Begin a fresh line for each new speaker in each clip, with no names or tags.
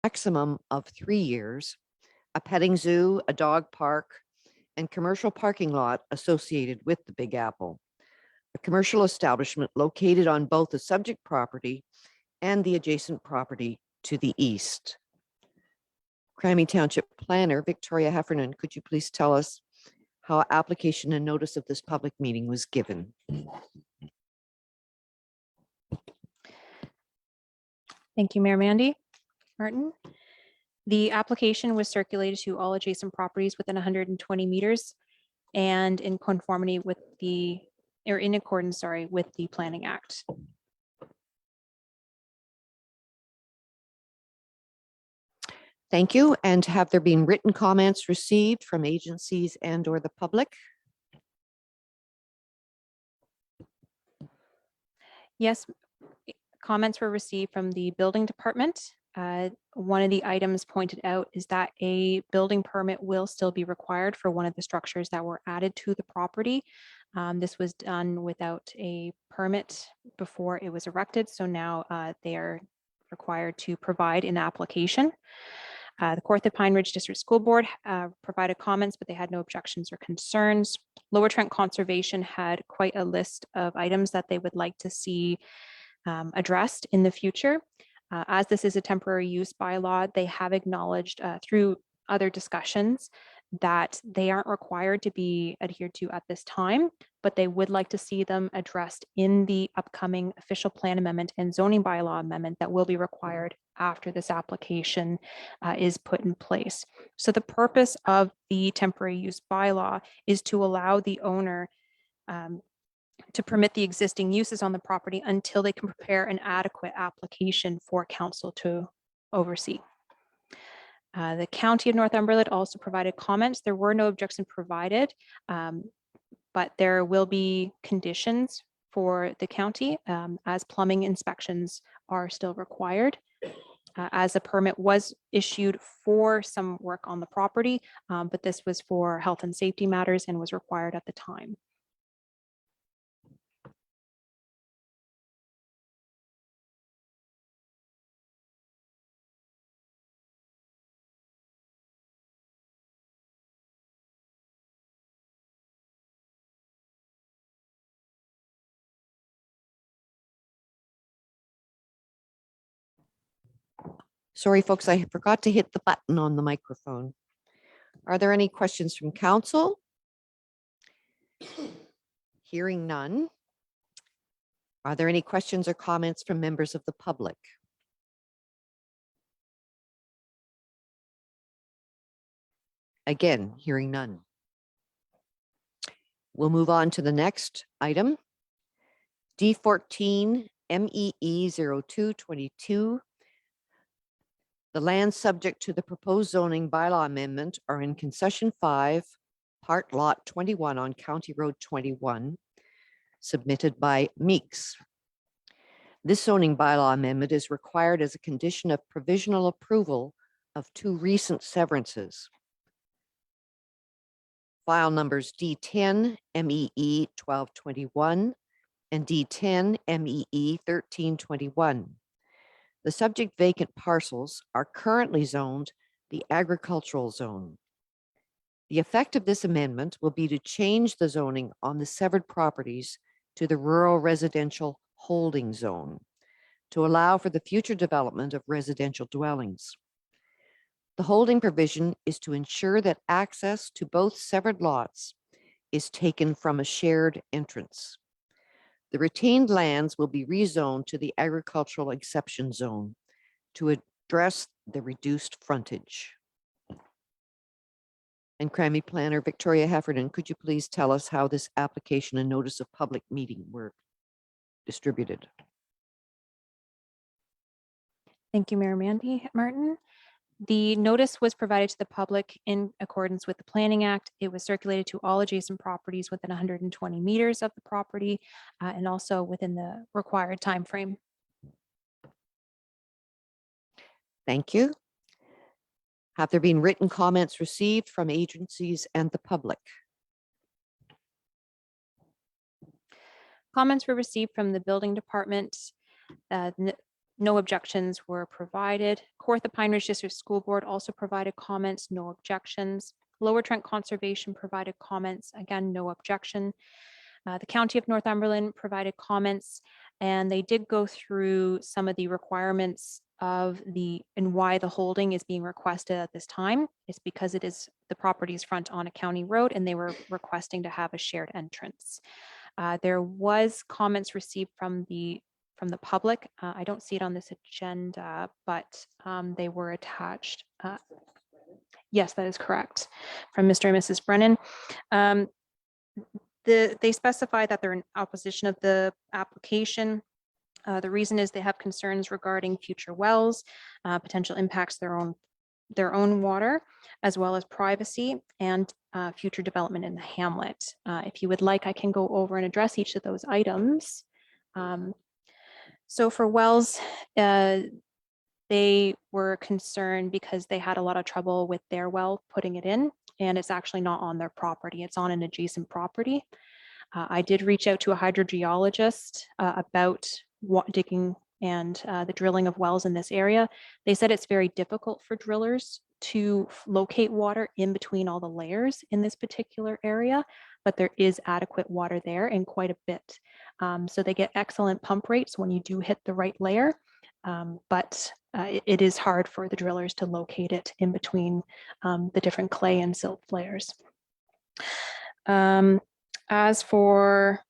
maximum of 3 years, a petting zoo, a dog park, and commercial parking lot associated with the Big Apple. A commercial establishment located on both the subject property and the adjacent property to the east. Crammy Township Planner Victoria Heffernan, could you please tell us how application and notice of this public meeting was given?
Thank you, Mayor Mandy Martin. The application was circulated to all adjacent properties within 120 meters and in conformity with the, or in accordance, sorry, with the Planning Act.
Thank you. And have there been written comments received from agencies and or the public?
Yes, comments were received from the building department. One of the items pointed out is that a building permit will still be required for one of the structures that were added to the property. This was done without a permit before it was erected, so now they are required to provide an application. The Kawartha Pine Ridge District School Board provided comments, but they had no objections or concerns. Lower Trent Conservation had quite a list of items that they would like to see addressed in the future. As this is a temporary use bylaw, they have acknowledged through other discussions that they aren't required to be adhered to at this time, but they would like to see them addressed in the upcoming official plan amendment and zoning bylaw amendment that will be required after this application is put in place. So the purpose of the temporary use bylaw is to allow the owner to permit the existing uses on the property until they can prepare an adequate application for council to oversee. The County of Northumberland also provided comments. There were no objections provided, but there will be conditions for the county as plumbing inspections are still required. As a permit was issued for some work on the property, but this was for health and safety matters and was required at the time.
Sorry, folks, I forgot to hit the button on the microphone. Are there any questions from council? Hearing none. Are there any questions or comments from members of the public? Again, hearing none. We'll move on to the next item. D14 MEE 0222. The lands subject to the proposed zoning bylaw amendment are in concession 5, part lot 21 on County Road 21, submitted by Meeks. This zoning bylaw amendment is required as a condition of provisional approval of 2 recent severances. File numbers D10 MEE 1221 and D10 MEE 1321. The subject vacant parcels are currently zoned the agricultural zone. The effect of this amendment will be to change the zoning on the severed properties to the rural residential holding zone to allow for the future development of residential dwellings. The holding provision is to ensure that access to both severed lots is taken from a shared entrance. The retained lands will be rezoned to the agricultural exception zone to address the reduced frontage. And Crammy Planner Victoria Heffernan, could you please tell us how this application and notice of public meeting were distributed?
Thank you, Mayor Mandy Martin. The notice was provided to the public in accordance with the Planning Act. It was circulated to all adjacent properties within 120 meters of the property and also within the required time frame.
Thank you. Have there been written comments received from agencies and the public?
Comments were received from the building department. No objections were provided. Kawartha Pine Ridge District School Board also provided comments, no objections. Lower Trent Conservation provided comments, again, no objection. The County of Northumberland provided comments, and they did go through some of the requirements of and why the holding is being requested at this time. It's because it is the property's front on a county road, and they were requesting to have a shared entrance. There was comments received from the public. I don't see it on this agenda, but they were attached. Yes, that is correct, from Mr. and Mrs. Brennan. They specify that they're in opposition of the application. The reason is they have concerns regarding future wells, potential impacts their own water, as well as privacy and future development in the hamlet. If you would like, I can go over and address each of those items. So for wells, they were concerned because they had a lot of trouble with their well putting it in, and it's actually not on their property. It's on an adjacent property. I did reach out to a hydrogeologist about digging and the drilling of wells in this area. They said it's very difficult for drillers to locate water in between all the layers in this particular area, but there is adequate water there and quite a bit. So they get excellent pump rates when you do hit the right layer, but it is hard for the drillers to locate it in between the different clay and silt layers. As for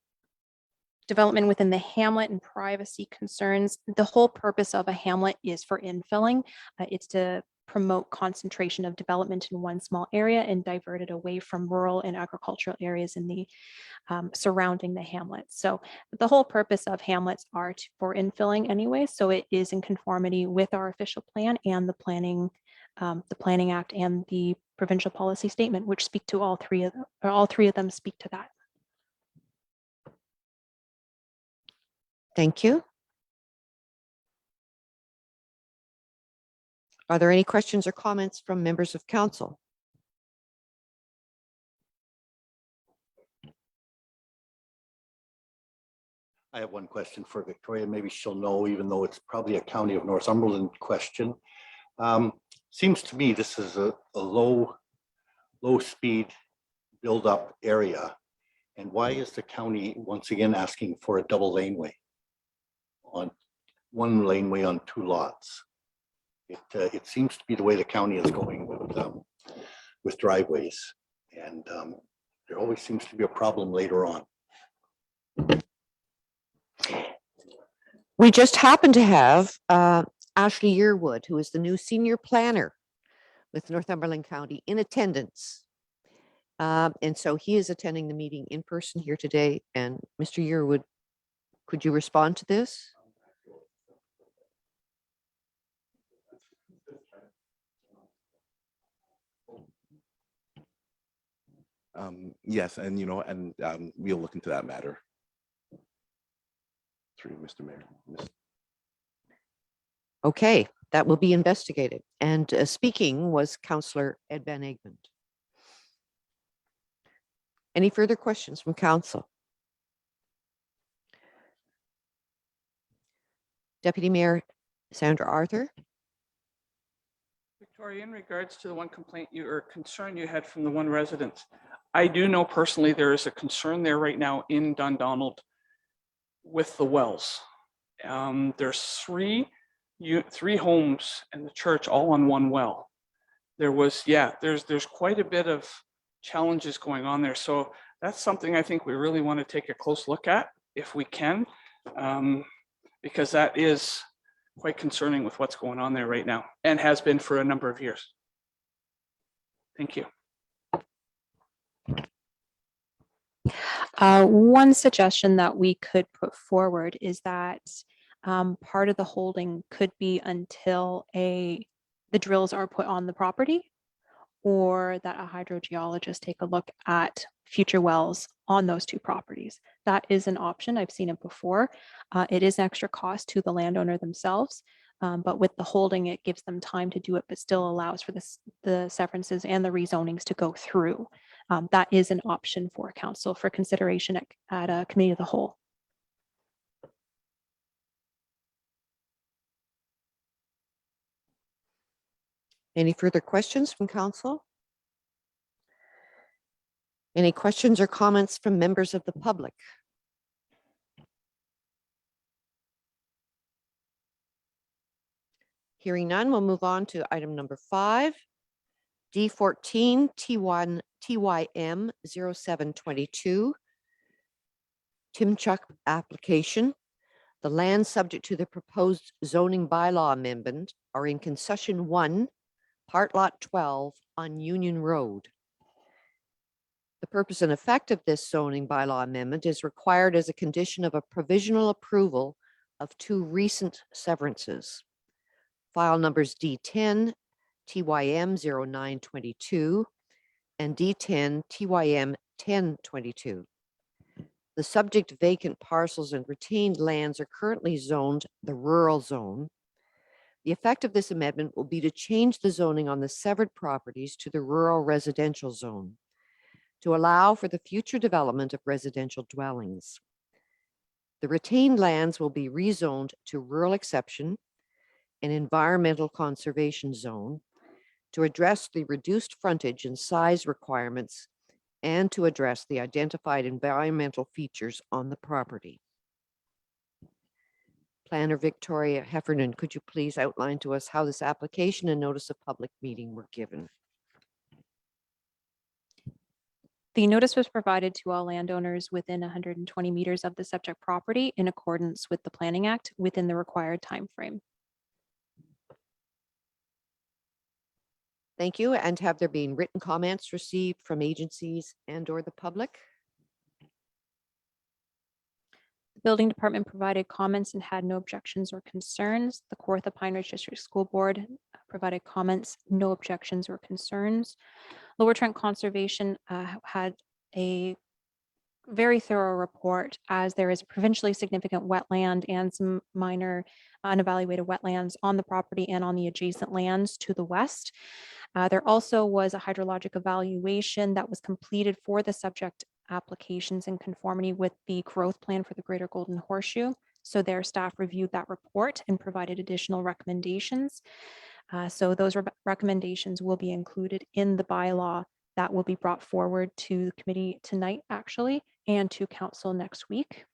development within the hamlet and privacy concerns, the whole purpose of a hamlet is for infilling. It's to promote concentration of development in one small area and divert it away from rural and agricultural areas in the surrounding the hamlet. So the whole purpose of hamlets are for infilling anyway. So it is in conformity with our official plan and the Planning Act and the provincial policy statement, which speak to all three of them, or all three of them speak to that.
Thank you. Are there any questions or comments from members of council?
I have one question for Victoria. Maybe she'll know, even though it's probably a County of Northumberland question. Seems to me this is a low speed build up area. And why is the county once again asking for a double laneway on one laneway on two lots? It seems to be the way the county is going with driveways, and there always seems to be a problem later on.
We just happen to have Ashley Yearwood, who is the new senior planner with Northumberland County, in attendance. And so he is attending the meeting in person here today. And Mr. Yearwood, could you respond to this?
Yes, and we'll look into that matter. Through Mr. Mayor.
Okay, that will be investigated. And speaking was Councillor Ed Van Egmond. Any further questions from council? Deputy Mayor Sandra Arthur.
Victoria, in regards to the one complaint or concern you had from the one resident, I do know personally there is a concern there right now in Dundonald with the wells. There's three homes and the church all on one well. There's quite a bit of challenges going on there. So that's something I think we really want to take a close look at if we can, because that is quite concerning with what's going on there right now and has been for a number of years. Thank you.
One suggestion that we could put forward is that part of the holding could be until the drills are put on the property, or that a hydrogeologist take a look at future wells on those two properties. That is an option. I've seen it before. It is extra cost to the landowner themselves, but with the holding, it gives them time to do it, but still allows for the severances and the rezonings to go through. That is an option for council for consideration at a committee of the whole.
Any further questions from council? Any questions or comments from members of the public? Hearing none, we'll move on to item number 5, D14 T1 TYM 0722, Timchuck application. The land subject to the proposed zoning bylaw amendment are in concession 1, part lot 12 on Union Road. The purpose and effect of this zoning bylaw amendment is required as a condition of a provisional approval of 2 recent severances. File numbers D10 TYM 0922 and D10 TYM 1022. The subject vacant parcels and retained lands are currently zoned the rural zone. The effect of this amendment will be to change the zoning on the severed properties to the rural residential zone to allow for the future development of residential dwellings. The retained lands will be rezoned to rural exception and environmental conservation zone to address the reduced frontage and size requirements and to address the identified environmental features on the property. Planner Victoria Heffernan, could you please outline to us how this application and notice of public meeting were given?
The notice was provided to all landowners within 120 meters of the subject property in accordance with the Planning Act within the required timeframe.
Thank you. And have there been written comments received from agencies and or the public?
The building department provided comments and had no objections or concerns. The Kawartha Pine Ridge District School Board provided comments, no objections or concerns. Lower Trent Conservation had a very thorough report, as there is provincially significant wetland and some minor unevaluated wetlands on the property and on the adjacent lands to the west. There also was a hydrologic evaluation that was completed for the subject applications in conformity with the growth plan for the Greater Golden Horseshoe. So their staff reviewed that report and provided additional recommendations. So those recommendations will be included in the bylaw that will be brought forward to the committee tonight, actually, and to council next week.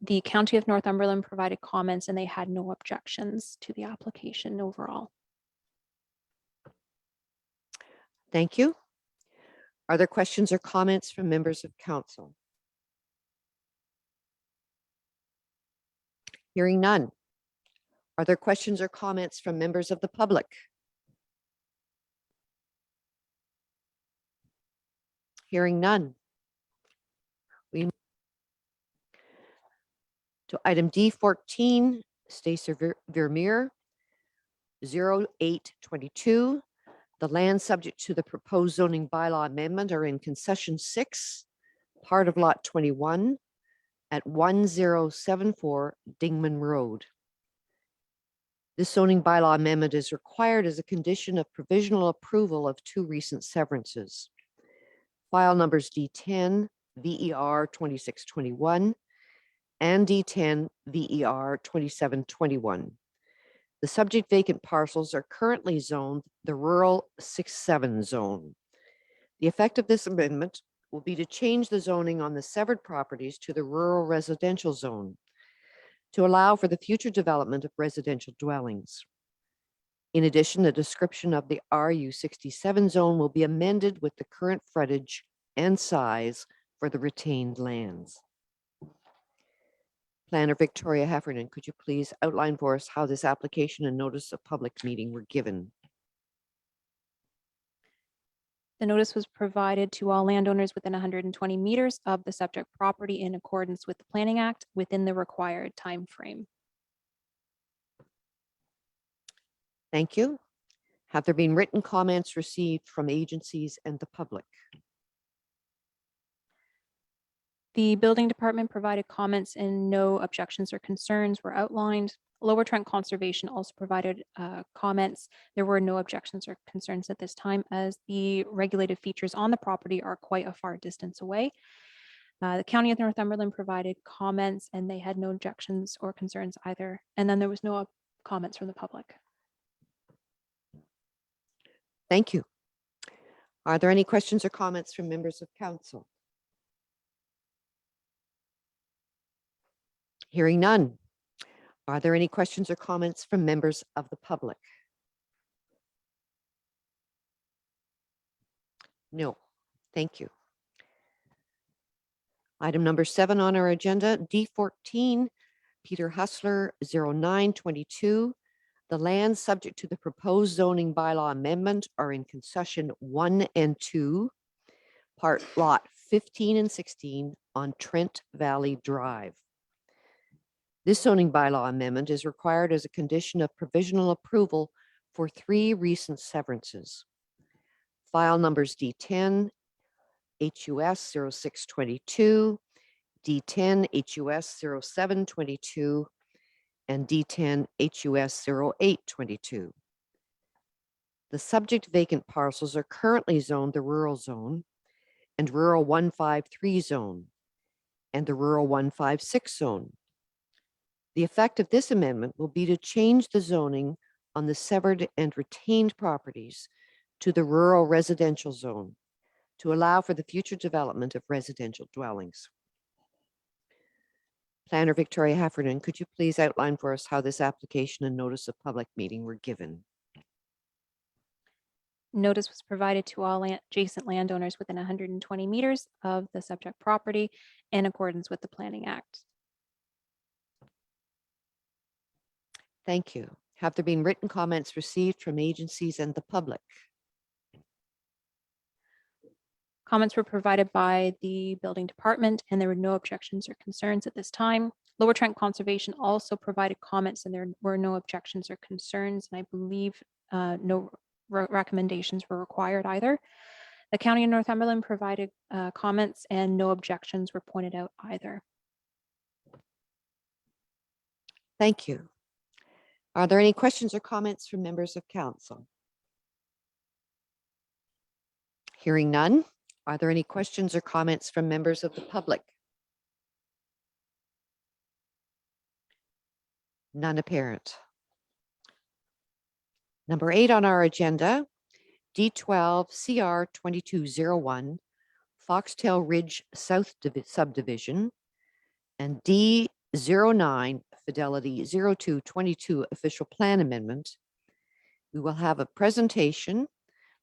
The County of Northumberland provided comments and they had no objections to the application overall.
Thank you. Are there questions or comments from members of council? Hearing none. Are there questions or comments from members of the public? Hearing none. We move to item D14, Stacey Vermeer, 0822. The land subject to the proposed zoning bylaw amendment are in concession 6, part of lot 21 at 1074 Dingman Road. This zoning bylaw amendment is required as a condition of provisional approval of 2 recent severances. File numbers D10 VER 2621 and D10 VER 2721. The subject vacant parcels are currently zoned the rural 6-7 zone. The effect of this amendment will be to change the zoning on the severed properties to the rural residential zone to allow for the future development of residential dwellings. In addition, the description of the RU67 zone will be amended with the current frontage and size for the retained lands. Planner Victoria Heffernan, could you please outline for us how this application and notice of public meeting were given?
The notice was provided to all landowners within 120 meters of the subject property in accordance with the Planning Act within the required time frame.
Thank you. Have there been written comments received from agencies and the public?
The building department provided comments and no objections or concerns were outlined. Lower Trent Conservation also provided comments. There were no objections or concerns at this time, as the regulated features on the property are quite a far distance away. The County of Northumberland provided comments and they had no objections or concerns either. And then there was no comments from the public.
Thank you. Are there any questions or comments from members of council? Hearing none. Are there any questions or comments from members of the public? No, thank you. Item number 7 on our agenda, D14, Peter Hustler, 0922. The lands subject to the proposed zoning bylaw amendment are in concession 1 and 2, part lot 15 and 16 on Trent Valley Drive. This zoning bylaw amendment is required as a condition of provisional approval for 3 recent severances. File numbers D10, HUS 0622, D10 HUS 0722, and D10 HUS 0822. The subject vacant parcels are currently zoned the rural zone and rural 153 zone and the rural 156 zone. The effect of this amendment will be to change the zoning on the severed and retained properties to the rural residential zone to allow for the future development of residential dwellings. Planner Victoria Heffernan, could you please outline for us how this application and notice of public meeting were given?
Notice was provided to all adjacent landowners within 120 meters of the subject property in accordance with the Planning Act.
Thank you. Have there been written comments received from agencies and the public?
Comments were provided by the building department and there were no objections or concerns at this time. Lower Trent Conservation also provided comments and there were no objections or concerns. And I believe no recommendations were required either. The County of Northumberland provided comments and no objections were pointed out either.
Thank you. Are there any questions or comments from members of council? Hearing none. Are there any questions or comments from members of the public? None apparent. Number 8 on our agenda, D12 CR 2201, Foxtail Ridge South Subdivision, and D09 Fidelity 0222 Official Plan Amendment. We will have a presentation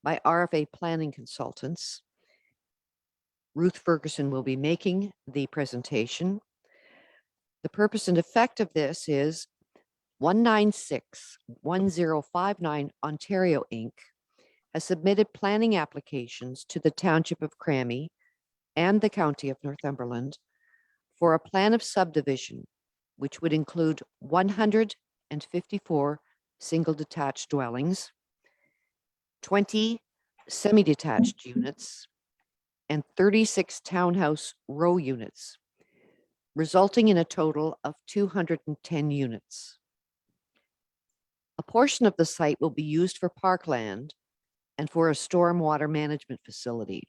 by RFA Planning Consultants. Ruth Ferguson will be making the presentation. The purpose and effect of this is 1961059 Ontario Inc. has submitted planning applications to the Township of Crammy and the County of Northumberland for a plan of subdivision, which would include 154 single detached dwellings, 20 semi-detached units, and 36 townhouse row units, resulting in a total of 210 units. A portion of the site will be used for parkland and for a stormwater management facility.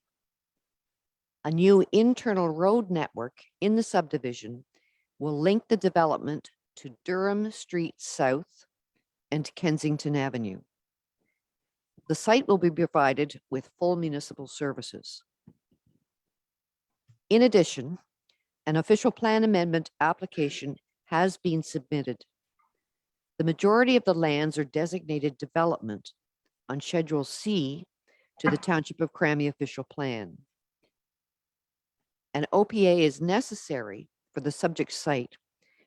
A new internal road network in the subdivision will link the development to Durham Street South and Kensington Avenue. The site will be provided with full municipal services. In addition, an official plan amendment application has been submitted. The majority of the lands are designated development on Schedule C to the Township of Crammy official plan. An OPA is necessary for the subject site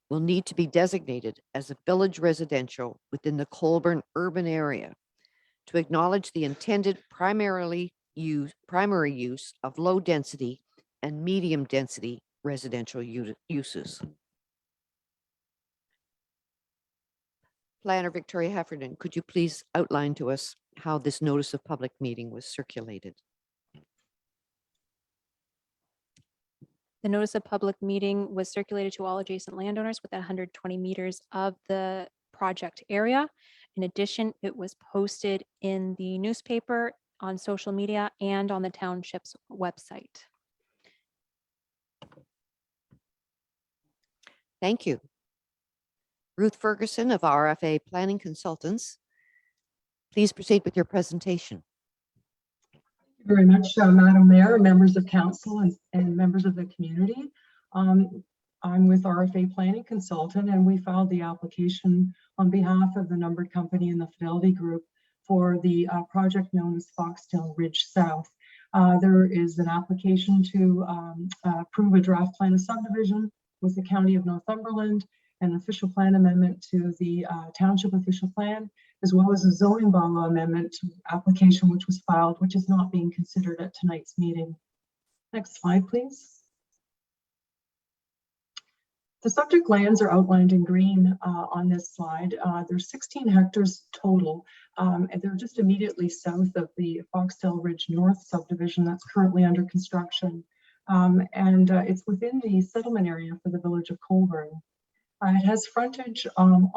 will need to be designated as a village residential within the Colborne urban area to acknowledge the intended primary use of low density and medium density residential uses. Planner Victoria Heffernan, could you please outline to us how this notice of public meeting was circulated?
The notice of public meeting was circulated to all adjacent landowners within 120 meters of the project area. In addition, it was posted in the newspaper, on social media, and on the township's website.
Thank you. Ruth Ferguson of RFA Planning Consultants, please proceed with your presentation.
Very much, Madam Mayor, members of council, and members of the community. I'm with RFA Planning Consultant, and we filed the application on behalf of the numbered company and the Fidelity Group for the project known as Foxtail Ridge South. There is an application to approve a draft plan of subdivision with the County of Northumberland, an official plan amendment to the township official plan, as well as a zoning bylaw amendment application which was filed, which is not being considered at tonight's meeting. Next slide, please. The subject lands are outlined in green on this slide. There's 16 hectares total, and they're just immediately south of the Foxtail Ridge North subdivision that's currently under construction. It's within the settlement area for the village of Colburn. It has frontage on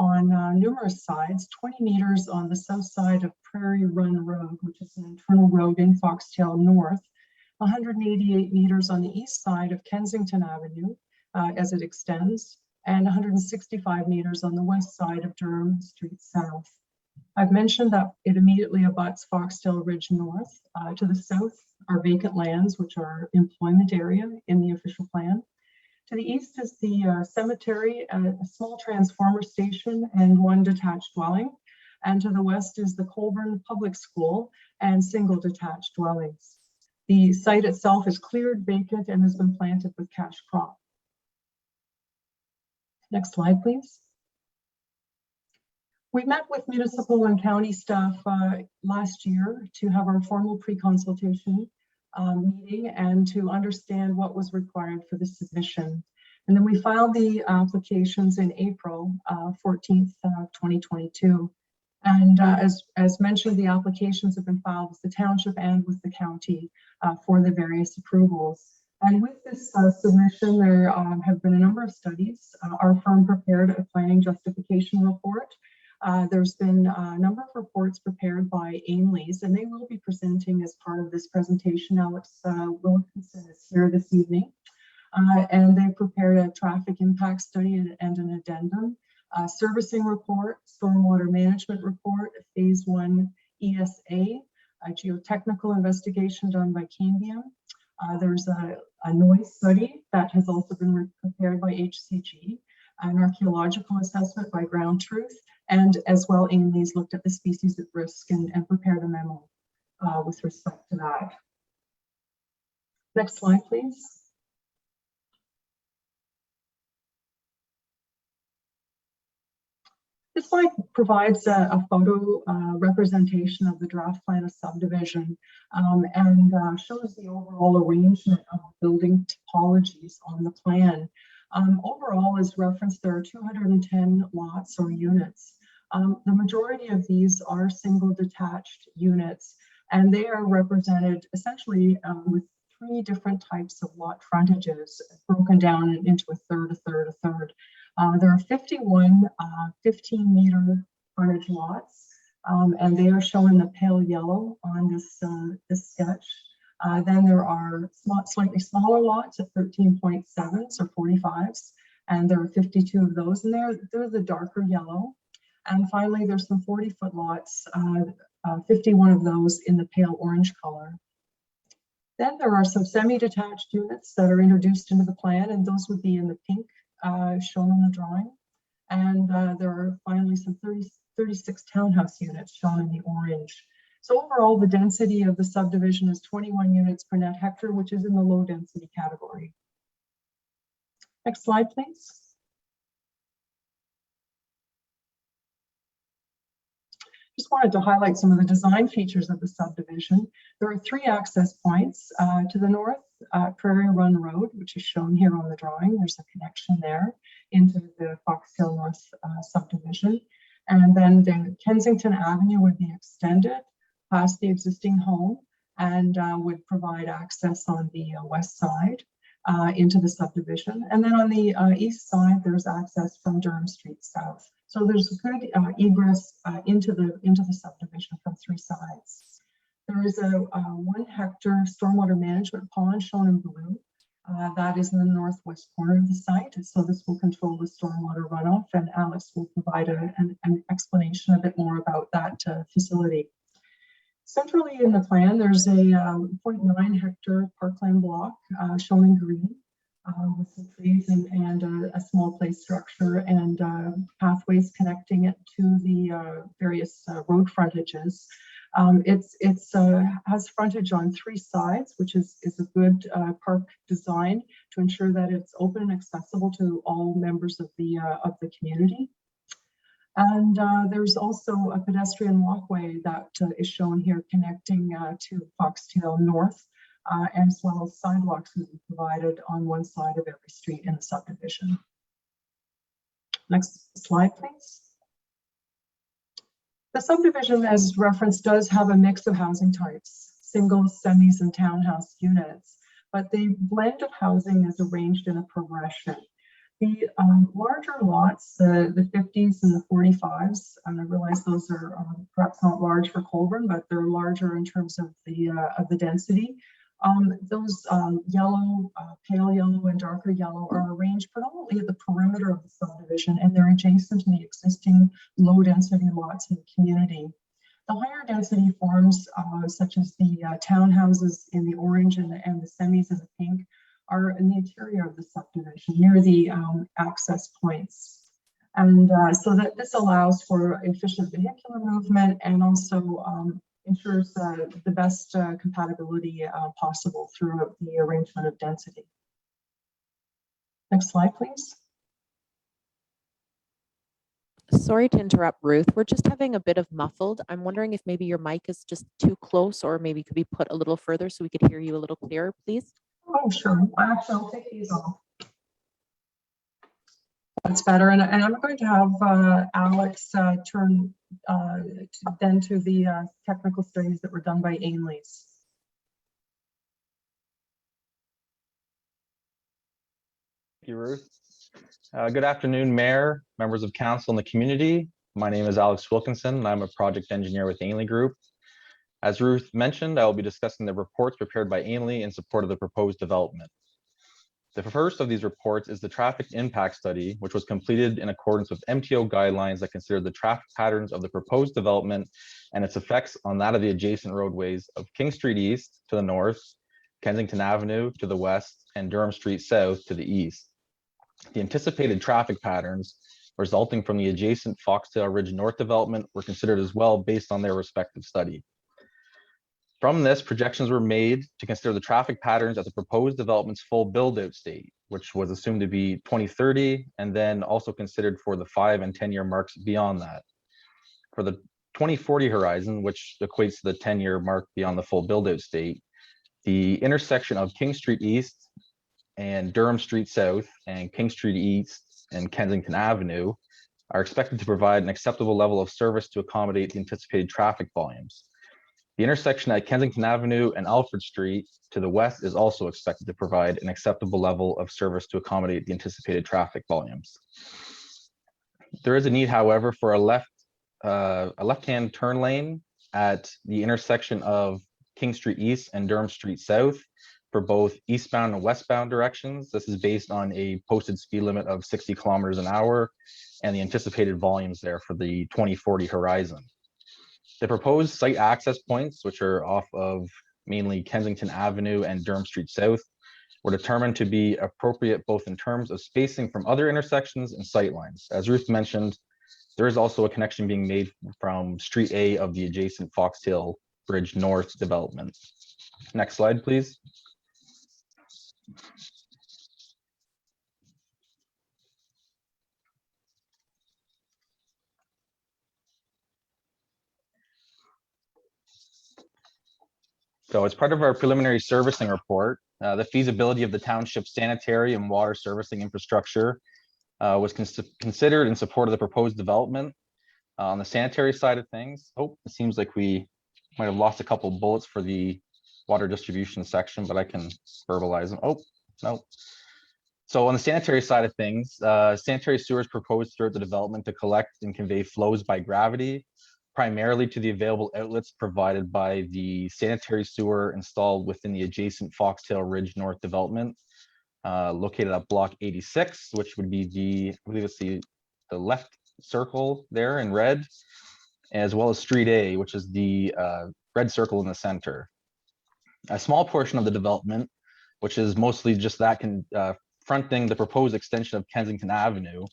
numerous sides, 20 meters on the south side of Prairie Run Road, which is an internal road in Foxtail North, 188 meters on the east side of Kensington Avenue as it extends, and 165 meters on the west side of Durham Street South. I've mentioned that it immediately abuts Foxtail Ridge North. To the south are vacant lands, which are employment area in the official plan. To the east is the cemetery, a small transformer station, and one detached dwelling. And to the west is the Colburn Public School and single detached dwellings. The site itself is cleared, vacant, and has been planted with cash crop. Next slide, please. We met with municipal and county staff last year to have our formal pre-consultation meeting and to understand what was required for the submission. And then we filed the applications in April 14th, 2022. And as mentioned, the applications have been filed with the township and with the county for the various approvals. And with this submission, there have been a number of studies. Our firm prepared a planning justification report. There's been a number of reports prepared by Ainley's, and they will be presenting as part of this presentation. Alex Wilkinson is here this evening. And they prepared a traffic impact study and an addendum, a servicing report, stormwater management report, a phase 1 ESA, a geotechnical investigation done by Cambium. There's a noise study that has also been prepared by HCG, an archaeological assessment by Ground Truth, and as well Ainley's looked at the species at risk and prepared a memo with respect to that. Next slide, please. This slide provides a photo representation of the draft plan of subdivision and shows the overall arrangement of building topologies on the plan. Overall, as referenced, there are 210 lots or units. The majority of these are single detached units, and they are represented essentially with 3 different types of lot frontages broken down into a third, a third, a third. There are 51 15-meter frontage lots, and they are shown in the pale yellow on this sketch. Then there are slightly smaller lots at 13.7s or 45s, and there are 52 of those, and they're the darker yellow. And finally, there's some 40-foot lots, 51 of those in the pale orange color. Then there are some semi-detached units that are introduced into the plan, and those would be in the pink shown in the drawing. And there are finally some 36 townhouse units shown in the orange. So overall, the density of the subdivision is 21 units per net hectare, which is in the low density category. Next slide, please. Just wanted to highlight some of the design features of the subdivision. There are 3 access points to the north, Prairie Run Road, which is shown here on the drawing. There's a connection there into the Foxtail North subdivision. And then the Kensington Avenue would be extended past the existing home and would provide access on the west side into the subdivision. And then on the east side, there's access from Durham Street South. So there's good egress into the subdivision from 3 sides. There is a 1 hectare stormwater management pond shown in blue. That is in the northwest corner of the site. So this will control the stormwater runoff, and Alex will provide an explanation a bit more about that facility. Centrally in the plan, there's a 0.9 hectare parkland block shown in green with some trees and a small play structure and pathways connecting it to the various road frontages. It has frontage on 3 sides, which is a good park design to ensure that it's open and accessible to all members of the community. And there's also a pedestrian walkway that is shown here connecting to Foxtail North, as well as sidewalks will be provided on one side of every street in the subdivision. Next slide, please. The subdivision, as referenced, does have a mix of housing types, singles, semis, and townhouse units, but the blend of housing is arranged in a progression. The larger lots, the 50s and the 45s, and I realize those are perhaps not large for Colborne, but they're larger in terms of the density. Those yellow, pale yellow, and darker yellow are arranged predominantly at the perimeter of the subdivision, and they're adjacent to the existing low-density lots in the community. The higher density forms, such as the townhouses in the orange and the semis in the pink, are in the interior of the subdivision near the access points. And so that this allows for efficient vehicular movement and also ensures the best compatibility possible through the arrangement of density. Next slide, please.
Sorry to interrupt, Ruth. We're just having a bit of muffled. I'm wondering if maybe your mic is just too close or maybe could be put a little further so we could hear you a little clearer, please.
Oh, sure. Actually, I'll take these off. That's better. And I'm going to have Alex turn then to the technical studies that were done by Ainley's.
Thank you, Ruth. Good afternoon, Mayor, members of council, and the community. My name is Alex Wilkinson, and I'm a project engineer with Ainley Group. As Ruth mentioned, I will be discussing the reports prepared by Ainley in support of the proposed development. The first of these reports is the traffic impact study, which was completed in accordance with MTO guidelines that consider the traffic patterns of the proposed development and its effects on that of the adjacent roadways of King Street East to the north, Kensington Avenue to the west, and Durham Street South to the east. The anticipated traffic patterns resulting from the adjacent Foxtail Ridge North development were considered as well based on their respective study. From this, projections were made to consider the traffic patterns at the proposed development's full build-out state, which was assumed to be 2030, and then also considered for the 5 and 10-year marks beyond that. For the 2040 horizon, which equates to the 10-year mark beyond the full build-out state, the intersection of King Street East and Durham Street South and King Street East and Kensington Avenue are expected to provide an acceptable level of service to accommodate the anticipated traffic volumes. The intersection at Kensington Avenue and Alfred Street to the west is also expected to provide an acceptable level of service to accommodate the anticipated traffic volumes. There is a need, however, for a left-hand turn lane at the intersection of King Street East and Durham Street South for both eastbound and westbound directions. This is based on a posted speed limit of 60 kilometers an hour and the anticipated volumes there for the 2040 horizon. The proposed site access points, which are off of mainly Kensington Avenue and Durham Street South, were determined to be appropriate both in terms of spacing from other intersections and sightlines. As Ruth mentioned, there is also a connection being made from Street A of the adjacent Foxtail Bridge North development. Next slide, please. So as part of our preliminary servicing report, the feasibility of the township's sanitary and water servicing infrastructure was considered in support of the proposed development. On the sanitary side of things, it seems like we might have lost a couple of bullets for the water distribution section, but I can verbalize them. Oh, no. So on the sanitary side of things, sanitary sewers proposed throughout the development to collect and convey flows by gravity, primarily to the available outlets provided by the sanitary sewer installed within the adjacent Foxtail Ridge North development, located at block 86, which would be I believe it's the left circle there in red, as well as Street A, which is the red circle in the center. A small portion of the development, which is mostly just that fronting the proposed extension of Kensington Avenue,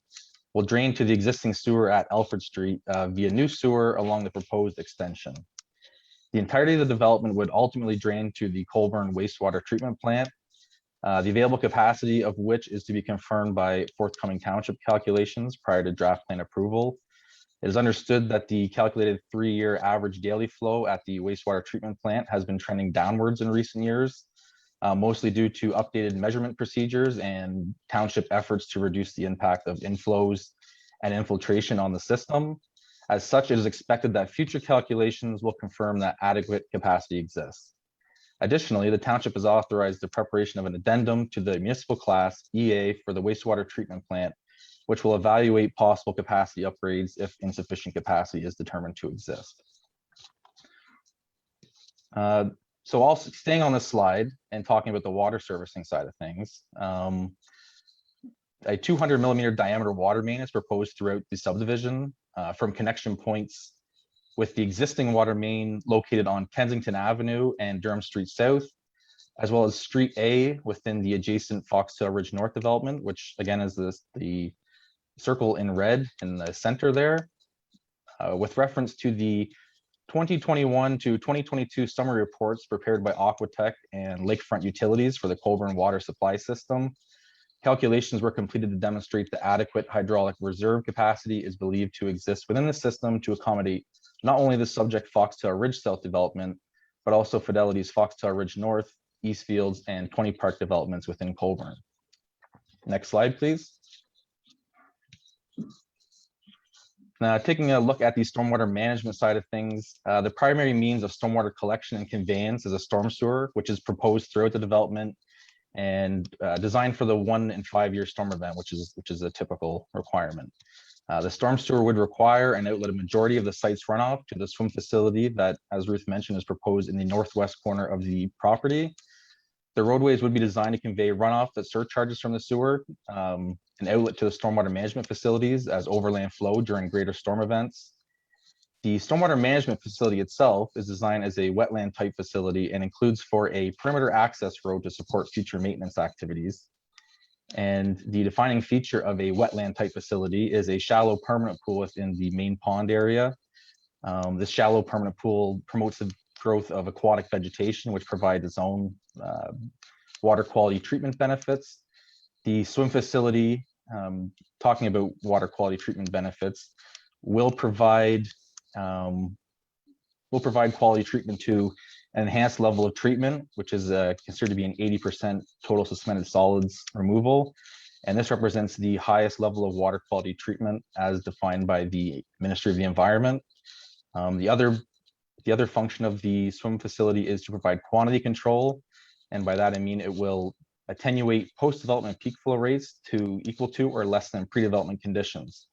will drain to the existing sewer at Alfred Street via new sewer along the proposed extension. The entirety of the development would ultimately drain to the Colburn wastewater treatment plant, the available capacity of which is to be confirmed by forthcoming township calculations prior to draft plan approval. It is understood that the calculated 3-year average daily flow at the wastewater treatment plant has been trending downwards in recent years, mostly due to updated measurement procedures and township efforts to reduce the impact of inflows and infiltration on the system. As such, it is expected that future calculations will confirm that adequate capacity exists. Additionally, the township has authorized the preparation of an addendum to the municipal class EA for the wastewater treatment plant, which will evaluate possible capacity upgrades if insufficient capacity is determined to exist. So also staying on this slide and talking about the water servicing side of things, a 200 millimeter diameter water main is proposed throughout the subdivision from connection points with the existing water main located on Kensington Avenue and Durham Street South, as well as Street A within the adjacent Foxtail Ridge North development, which again is the circle in red in the center there. With reference to the 2021 to 2022 summary reports prepared by Aquatech and Lakefront Utilities for the Colburn water supply system, calculations were completed to demonstrate the adequate hydraulic reserve capacity is believed to exist within the system to accommodate not only the subject Foxtail Ridge South development, but also Fidelity's Foxtail Ridge North, Eastfields, and 20 Park developments within Colburn. Next slide, please. Now, taking a look at the stormwater management side of things, the primary means of stormwater collection and conveyance is a storm sewer, which is proposed throughout the development and designed for the 1 in 5 year storm event, which is a typical requirement. The storm sewer would require and outlet a majority of the site's runoff to the swim facility that, as Ruth mentioned, is proposed in the northwest corner of the property. The roadways would be designed to convey runoff that surcharges from the sewer, an outlet to the stormwater management facilities as overland flow during greater storm events. The stormwater management facility itself is designed as a wetland type facility and includes for a perimeter access road to support future maintenance activities. And the defining feature of a wetland type facility is a shallow permanent pool within the main pond area. This shallow permanent pool promotes the growth of aquatic vegetation, which provides its own water quality treatment benefits. The swim facility, talking about water quality treatment benefits, will provide quality treatment to an enhanced level of treatment, which is considered to be an 80% total suspended solids removal. And this represents the highest level of water quality treatment as defined by the Ministry of the Environment. The other function of the swim facility is to provide quantity control. And by that, I mean it will attenuate post-development peak flow rates to equal to or less than pre-development conditions.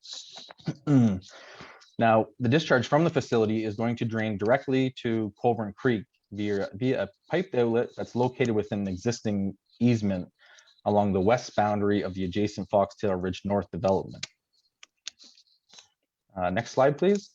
Now, the discharge from the facility is going to drain directly to Colburn Creek via a piped outlet that's located within an existing easement along the west boundary of the adjacent Foxtail Ridge North development. Next slide, please.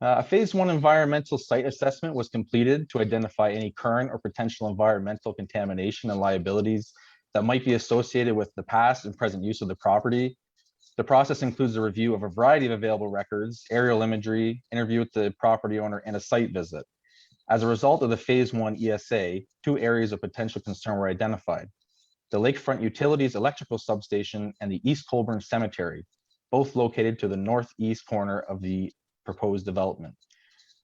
A phase 1 environmental site assessment was completed to identify any current or potential environmental contamination and liabilities that might be associated with the past and present use of the property. The process includes a review of a variety of available records, aerial imagery, interview with the property owner, and a site visit. As a result of the phase 1 ESA, 2 areas of potential concern were identified: the Lakefront Utilities electrical substation and the East Colburn Cemetery, both located to the northeast corner of the proposed development.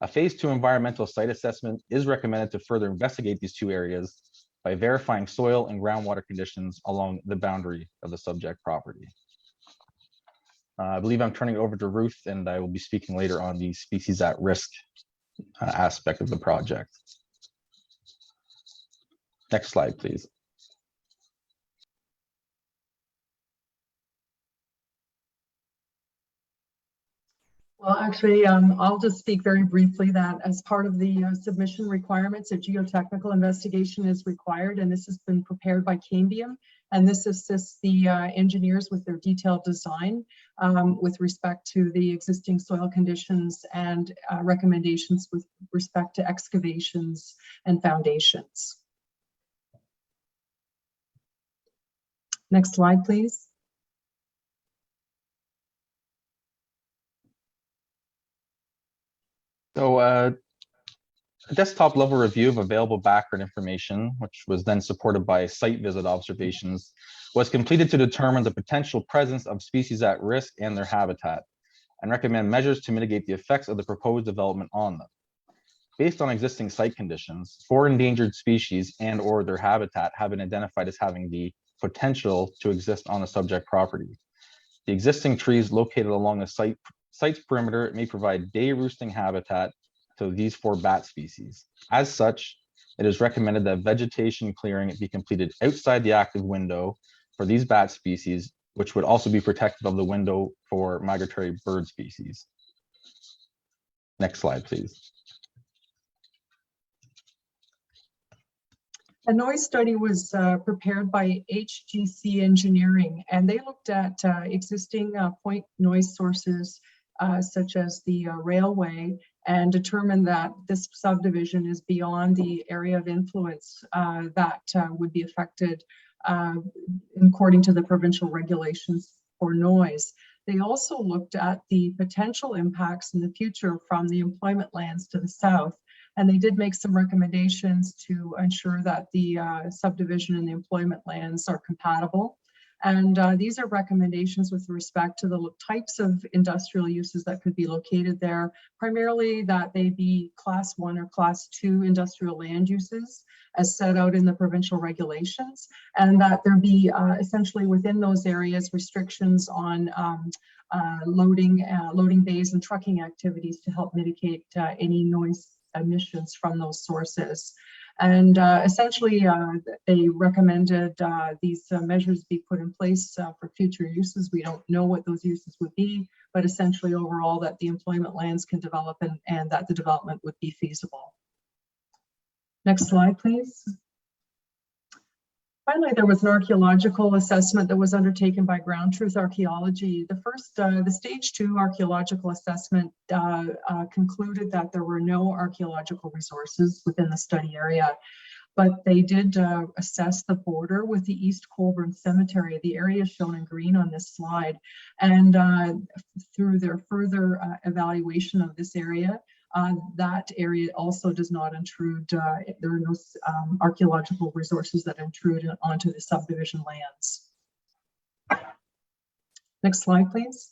A phase 2 environmental site assessment is recommended to further investigate these 2 areas by verifying soil and groundwater conditions along the boundary of the subject property. I believe I'm turning it over to Ruth, and I will be speaking later on the species at risk aspect of the project. Next slide, please.
Well, actually, I'll just speak very briefly that as part of the submission requirements, a geotechnical investigation is required, and this has been prepared by Cambium And this assists the engineers with their detailed design with respect to the existing soil conditions and recommendations with respect to excavations and foundations. Next slide, please.
So a desktop level review of available background information, which was then supported by site visit observations, was completed to determine the potential presence of species at risk and their habitat, and recommend measures to mitigate the effects of the proposed development on them. Based on existing site conditions, 4 endangered species and or their habitat have been identified as having the potential to exist on the subject property. The existing trees located along the site's perimeter may provide day roosting habitat to these 4 bat species. As such, it is recommended that vegetation clearing be completed outside the active window for these bat species, which would also be protective of the window for migratory bird species. Next slide, please.
A noise study was prepared by HGC Engineering, and they looked at existing point noise sources such as the railway, and determined that this subdivision is beyond the area of influence that would be affected according to the provincial regulations for noise. They also looked at the potential impacts in the future from the employment lands to the south. And they did make some recommendations to ensure that the subdivision and the employment lands are compatible. And these are recommendations with respect to the types of industrial uses that could be located there, primarily that they be Class 1 or Class 2 industrial land uses as set out in the provincial regulations, and that there be essentially within those areas restrictions on loading bays and trucking activities to help mitigate any noise emissions from those sources. And essentially, they recommended these measures be put in place for future uses. We don't know what those uses would be, but essentially overall that the employment lands can develop and that the development would be feasible. Next slide, please. Finally, there was an archaeological assessment that was undertaken by Ground Truth Archaeology. The stage 2 archaeological assessment concluded that there were no archaeological resources within the study area, but they did assess the border with the East Colborne Cemetery, the area shown in green on this slide. And through their further evaluation of this area, that area also does not intrude, there are no archaeological resources that intrude onto the subdivision lands. Next slide, please.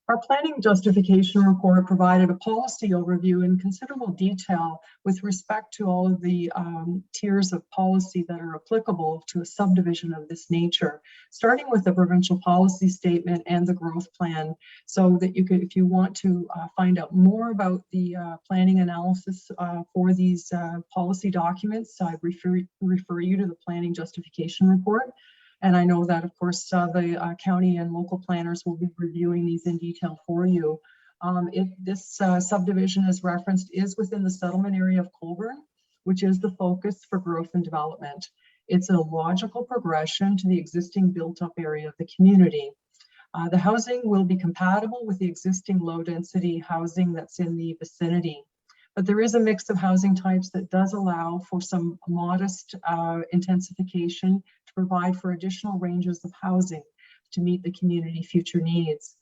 Our planning justification report provided a policy overview in considerable detail with respect to all of the tiers of policy that are applicable to a subdivision of this nature, starting with the provincial policy statement and the growth plan, so that you could, if you want to find out more about the planning analysis for these policy documents, I refer you to the planning justification report. And I know that, of course, the county and local planners will be reviewing these in detail for you. This subdivision, as referenced, is within the settlement area of Colborne, which is the focus for growth and development. It's a logical progression to the existing built-up area of the community. The housing will be compatible with the existing low-density housing that's in the vicinity. But there is a mix of housing types that does allow for some modest intensification to provide for additional ranges of housing to meet the community future needs.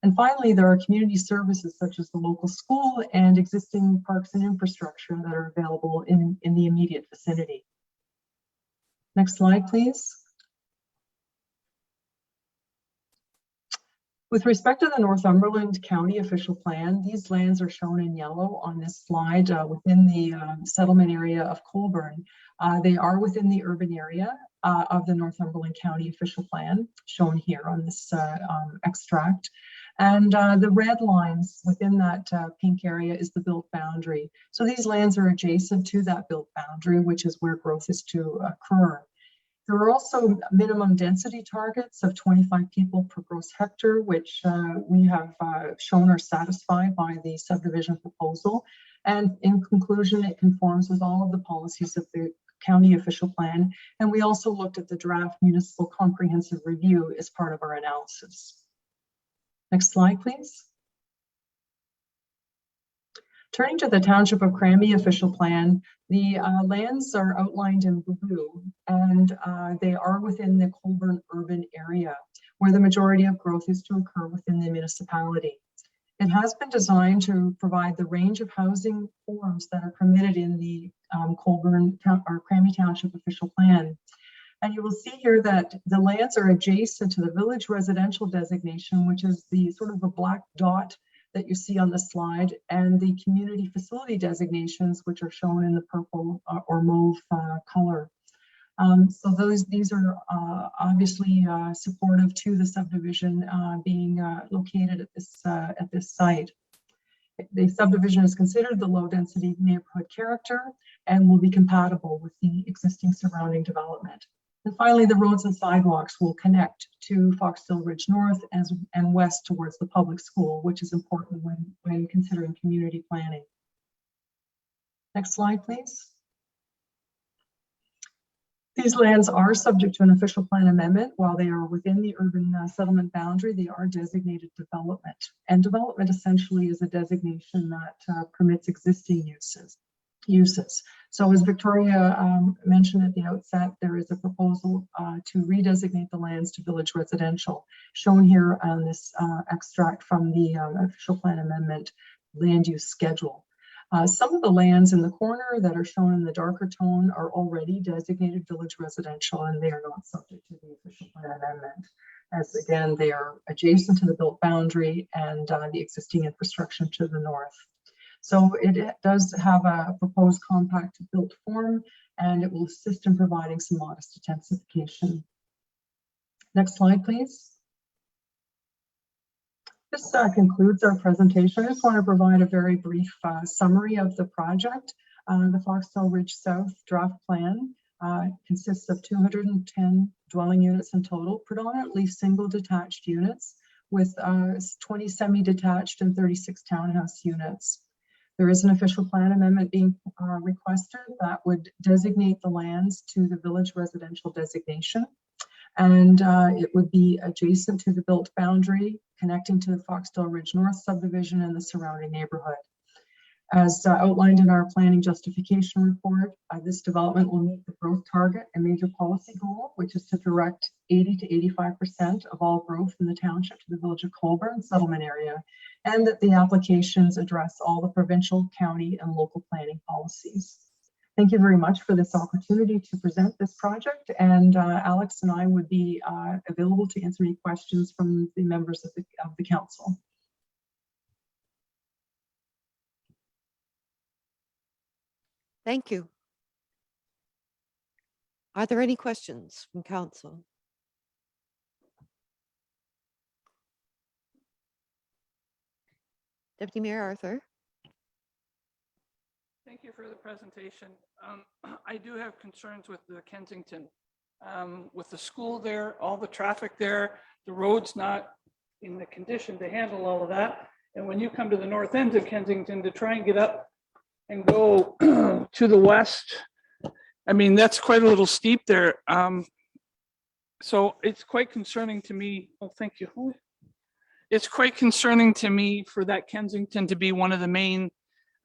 And finally, there are community services such as the local school and existing parks and infrastructure that are available in the immediate vicinity. Next slide, please. With respect to the Northumberland County official plan, these lands are shown in yellow on this slide within the settlement area of Colborne. They are within the urban area of the Northumberland County official plan, shown here on this extract. And the red lines within that pink area is the built boundary. So these lands are adjacent to that built boundary, which is where growth is to occur. There are also minimum density targets of 25 people per gross hectare, which we have shown are satisfied by the subdivision proposal. And in conclusion, it conforms with all of the policies of the county official plan. And we also looked at the draft municipal comprehensive review as part of our analysis. Next slide, please. Turning to the Township of Cranby official plan, the lands are outlined in blue, and they are within the Colborne urban area, where the majority of growth is to occur within the municipality. It has been designed to provide the range of housing forms that are permitted in the Colborne or Cranby Township official plan. And you will see here that the lands are adjacent to the village residential designation, which is the sort of the black dot that you see on the slide, and the community facility designations, which are shown in the purple or mauve color. So these are obviously supportive to the subdivision being located at this site. The subdivision is considered the low density neighborhood character and will be compatible with the existing surrounding development. And finally, the roads and sidewalks will connect to Foxdale Ridge North and west towards the public school, which is important when considering community planning. Next slide, please. These lands are subject to an official plan amendment. While they are within the urban settlement boundary, they are designated development. And development essentially is a designation that permits existing uses. So as Victoria mentioned at the outset, there is a proposal to redesignate the lands to village residential, shown here on this extract from the official plan amendment land use schedule. Some of the lands in the corner that are shown in the darker tone are already designated village residential, and they are not subject to the official plan amendment, as again, they are adjacent to the built boundary and the existing infrastructure to the north. So it does have a proposed compact built form, and it will assist in providing some modest intensification. Next slide, please. This concludes our presentation. I just want to provide a very brief summary of the project. The Foxdale Ridge South draft plan consists of 210 dwelling units in total, predominantly single detached units with 20 semi-detached and 36 townhouse units. There is an official plan amendment being requested that would designate the lands to the village residential designation. And it would be adjacent to the built boundary, connecting to the Foxdale Ridge North subdivision and the surrounding neighborhood. As outlined in our planning justification report, this development will meet the growth target and major policy goal, which is to direct 80 to 85% of all growth in the township to the village of Colborne settlement area, and that the applications address all the provincial, county, and local planning policies. Thank you very much for this opportunity to present this project, and Alex and I would be available to answer any questions from the members of the council.
Thank you. Are there any questions from council? Deputy Mayor Arthur.
Thank you for the presentation. I do have concerns with the Kensington, with the school there, all the traffic there, the road's not in the condition to handle all of that. And when you come to the north end of Kensington to try and get up and go to the west, I mean, that's quite a little steep there. So it's quite concerning to me. Oh, thank you. It's quite concerning to me for that Kensington to be one of the main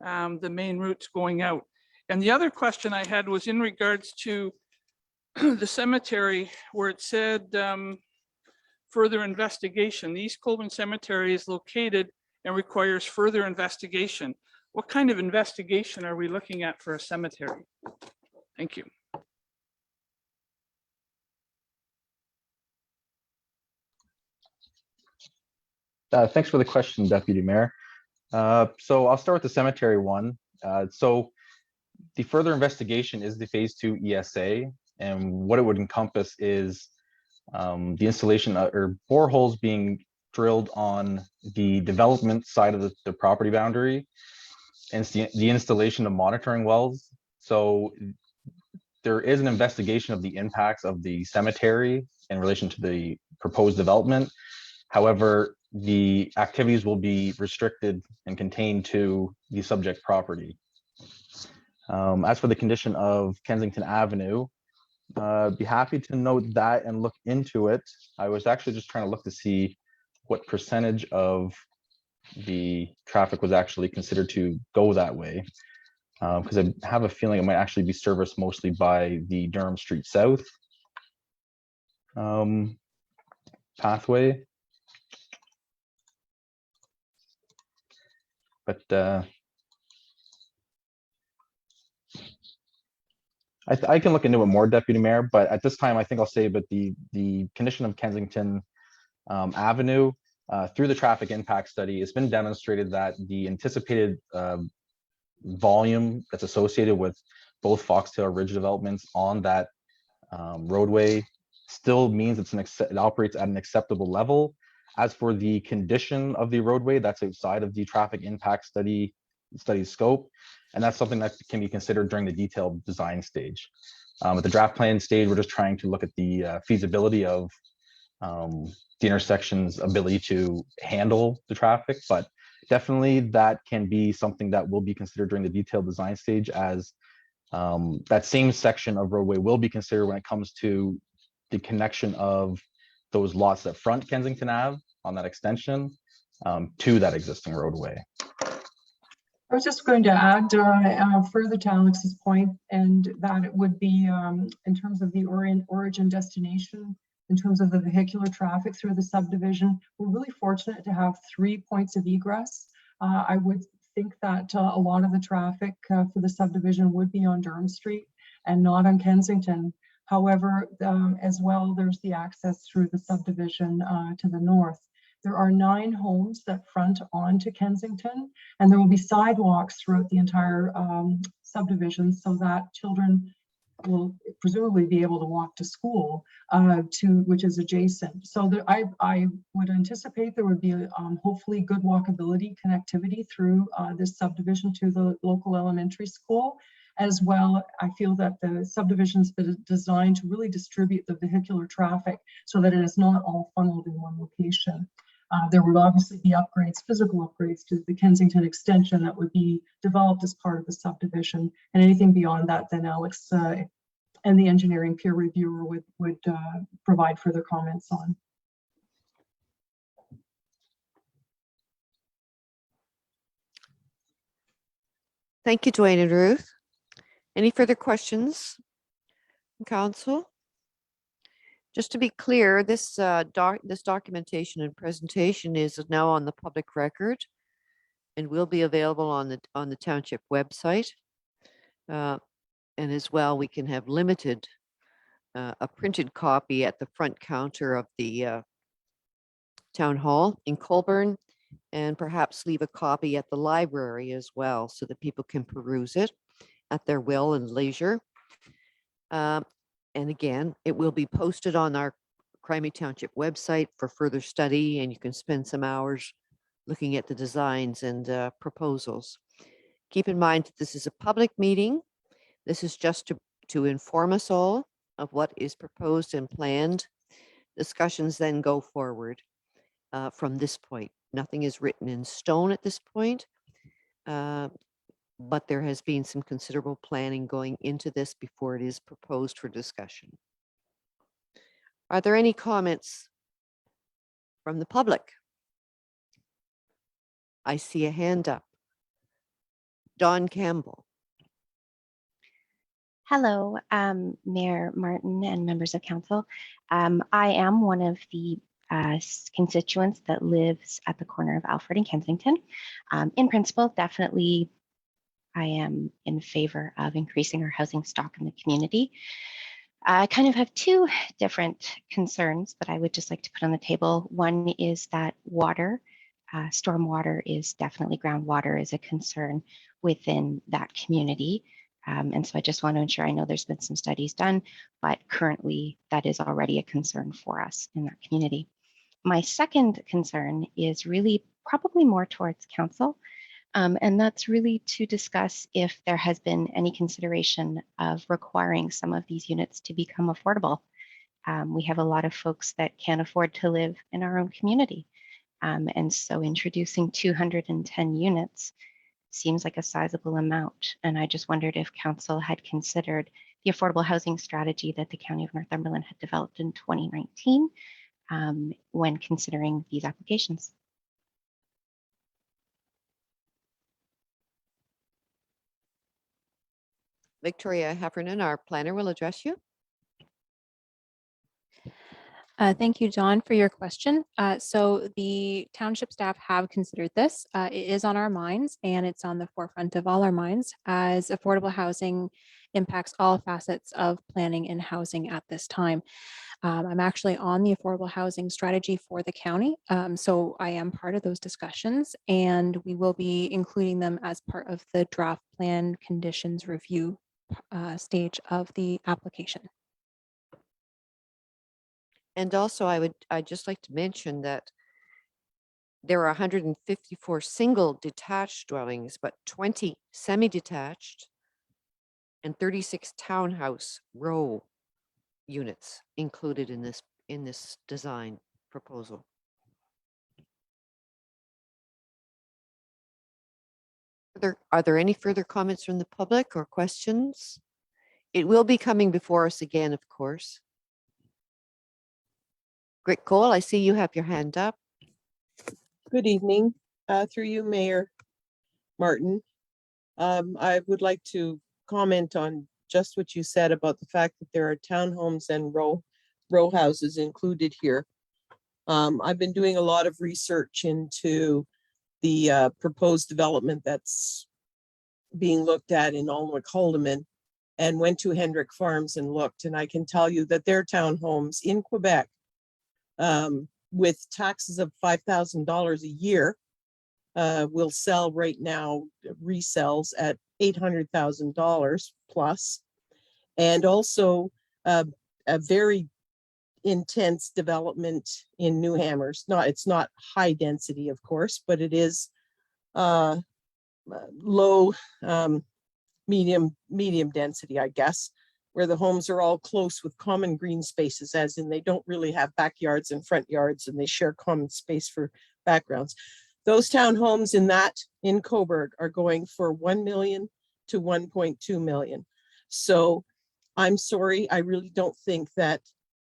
routes going out. And the other question I had was in regards to the cemetery, where it said further investigation. The East Colborne Cemetery is located and requires further investigation. What kind of investigation are we looking at for a cemetery? Thank you.
Thanks for the question, Deputy Mayor. So I'll start with the cemetery one. So the further investigation is the phase 2 ESA, and what it would encompass is the installation or boreholes being drilled on the development side of the property boundary, and it's the installation of monitoring wells. So there is an investigation of the impacts of the cemetery in relation to the proposed development. However, the activities will be restricted and contained to the subject property. As for the condition of Kensington Avenue, be happy to note that and look into it. I was actually just trying to look to see what percentage of the traffic was actually considered to go that way. Because I have a feeling it might actually be serviced mostly by the Durham Street South pathway. But I can look into it more, Deputy Mayor, but at this time, I think I'll say, but the condition of Kensington Avenue, through the traffic impact study, it's been demonstrated that the anticipated volume that's associated with both Foxtail Ridge developments on that roadway still means it operates at an acceptable level. As for the condition of the roadway, that's outside of the traffic impact study scope, and that's something that can be considered during the detailed design stage. At the draft plan stage, we're just trying to look at the feasibility of the intersection's ability to handle the traffic, but definitely that can be something that will be considered during the detailed design stage, as that same section of roadway will be considered when it comes to the connection of those lots that front Kensington Ave on that extension to that existing roadway.
I was just going to add further to Alex's point, and that it would be in terms of the origin destination, in terms of the vehicular traffic through the subdivision. We're really fortunate to have 3 points of egress. I would think that a lot of the traffic for the subdivision would be on Durham Street and not on Kensington. However, as well, there's the access through the subdivision to the north. There are 9 homes that front onto Kensington, and there will be sidewalks throughout the entire subdivision so that children will presumably be able to walk to school, which is adjacent. So I would anticipate there would be hopefully good walkability connectivity through this subdivision to the local elementary school. As well, I feel that the subdivision's been designed to really distribute the vehicular traffic so that it is not all funneled in one location. There would obviously be upgrades, physical upgrades to the Kensington extension that would be developed as part of the subdivision, and anything beyond that, then Alex and the engineering peer reviewer would provide further comments on.
Thank you, Dwayne and Ruth. Any further questions from council? Just to be clear, this documentation and presentation is now on the public record and will be available on the township website. And as well, we can have limited a printed copy at the front counter of the town hall in Colborne, and perhaps leave a copy at the library as well so that people can peruse it at their will and leisure. And again, it will be posted on our Crimea Township website for further study, and you can spend some hours looking at the designs and proposals. Keep in mind that this is a public meeting. This is just to inform us all of what is proposed and planned. Discussions then go forward from this point. Nothing is written in stone at this point, but there has been some considerable planning going into this before it is proposed for discussion. Are there any comments from the public? I see a hand up. Dawn Campbell.
Hello, Mayor Martin and members of council. I am one of the constituents that lives at the corner of Alfred and Kensington. In principle, definitely I am in favor of increasing our housing stock in the community. I kind of have 2 different concerns that I would just like to put on the table. One is that water, stormwater is definitely, groundwater is a concern within that community. And so I just want to ensure, I know there's been some studies done, but currently that is already a concern for us in that community. My second concern is really probably more towards council. And that's really to discuss if there has been any consideration of requiring some of these units to become affordable. We have a lot of folks that can't afford to live in our own community. And so introducing 210 units seems like a sizable amount. And I just wondered if council had considered the affordable housing strategy that the County of Northumberland had developed in 2019 when considering these applications.
Victoria Heffernan, our planner, will address you.
Thank you, John, for your question. So the township staff have considered this. It is on our minds and it's on the forefront of all our minds as affordable housing impacts all facets of planning and housing at this time. I'm actually on the affordable housing strategy for the county. So I am part of those discussions and we will be including them as part of the draft plan conditions review stage of the application.
And also I'd just like to mention that there are 154 single detached dwellings, but 20 semi-detached and 36 townhouse row units included in this design proposal. Are there any further comments from the public or questions? It will be coming before us again, of course. Grit Cole, I see you have your hand up.
Good evening, through you, Mayor Martin. I would like to comment on just what you said about the fact that there are townhomes and row houses included here. I've been doing a lot of research into the proposed development that's being looked at in Alnwick Holdeman and went to Hendrick Farms and looked, and I can tell you that their townhomes in Quebec with taxes of $5,000 a year will sell right now, resells at $800,000 plus. And also a very intense development in New Hammers. It's not high density, of course, but it is low, medium density, I guess, where the homes are all close with common green spaces, as in they don't really have backyards and front yards and they share common space for backgrounds. Those townhomes in Cobourg are going for 1 million to 1.2 million. So I'm sorry, I really don't think that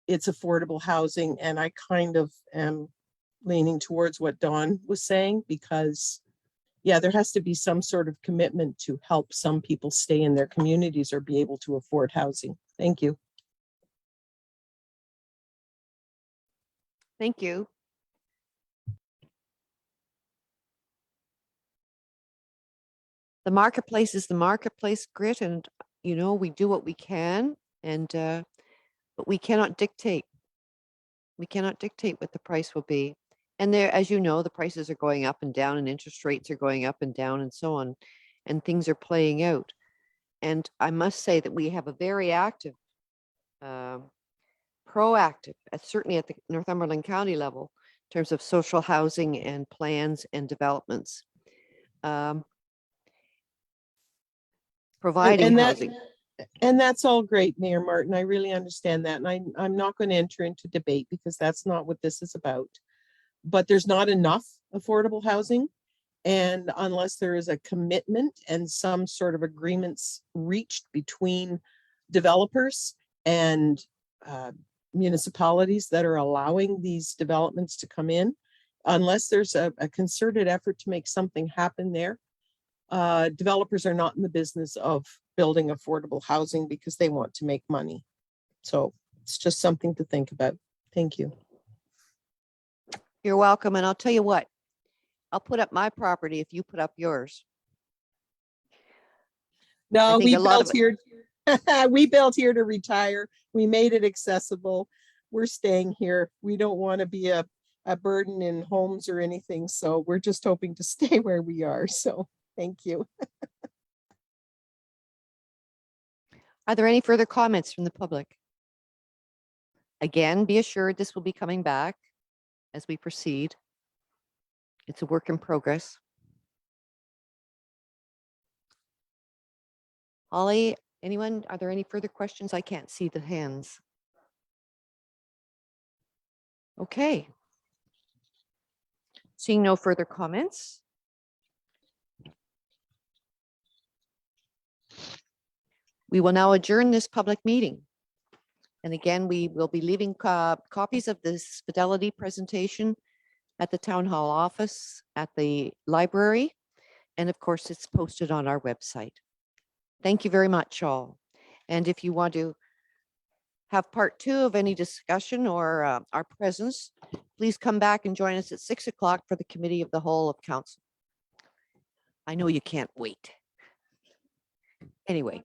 it's affordable housing. And I kind of am leaning towards what Dawn was saying, because yeah, there has to be some sort of commitment to help some people stay in their communities or be able to afford housing. Thank you.
Thank you. The marketplace is the marketplace, Grit, and you know, we do what we can, and but we cannot dictate. We cannot dictate what the price will be. And there, as you know, the prices are going up and down and interest rates are going up and down and so on, and things are playing out. And I must say that we have a very active, proactive, certainly at the Northumberland County level, in terms of social housing and plans and developments. Providing housing.
And that's all great, Mayor Martin. I really understand that. And I'm not going to enter into debate because that's not what this is about. But there's not enough affordable housing. And unless there is a commitment and some sort of agreements reached between developers and municipalities that are allowing these developments to come in, unless there's a concerted effort to make something happen there, developers are not in the business of building affordable housing because they want to make money. So it's just something to think about. Thank you.
You're welcome. And I'll tell you what, I'll put up my property if you put up yours.
No,
think
we
a lot
built
of
here. We built here to retire. We made it accessible. We're staying here. We don't want to be a burden in homes or anything. So we're just hoping to stay where we are. So thank you.
Are there any further comments from the public? Again, be assured this will be coming back as we proceed. It's a work in progress. Holly, anyone? Are there any further questions? I can't see the hands. Okay. Seeing no further comments, We will now adjourn this public meeting. And again, we will be leaving copies of this Fidelity presentation at the Town Hall office, at the library, and of course, it's posted on our website. Thank you very much, all. And if you want to have part 2 of any discussion or our presence, please come back and join us at 6 o'clock for the Committee of the Whole of Council. I know you can't wait. Anyway,